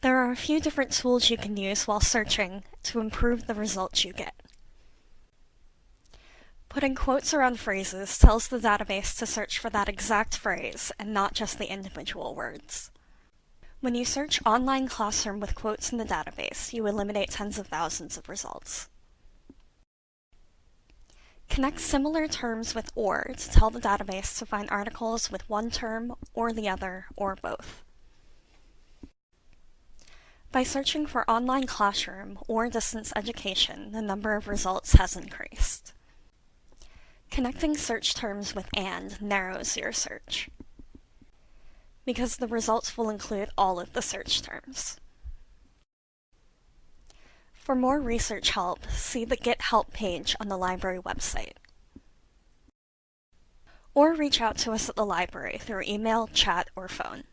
There are a few different tools you can use while searching to improve the results you get. Putting quotes around phrases tells the database to search for that exact phrase and not just the individual words. When you search online classroom with quotes in the database, you eliminate tens of thousands of results. Connect similar terms with OR to tell the database to find articles with one term or the other or both. By searching for online classroom or distance education, the number of results has increased. Connecting search terms with AND narrows your search, because the results will include all of the search terms. For more research help, see the Get Help page on the library website. Or reach out to us at the library through email, chat, or phone.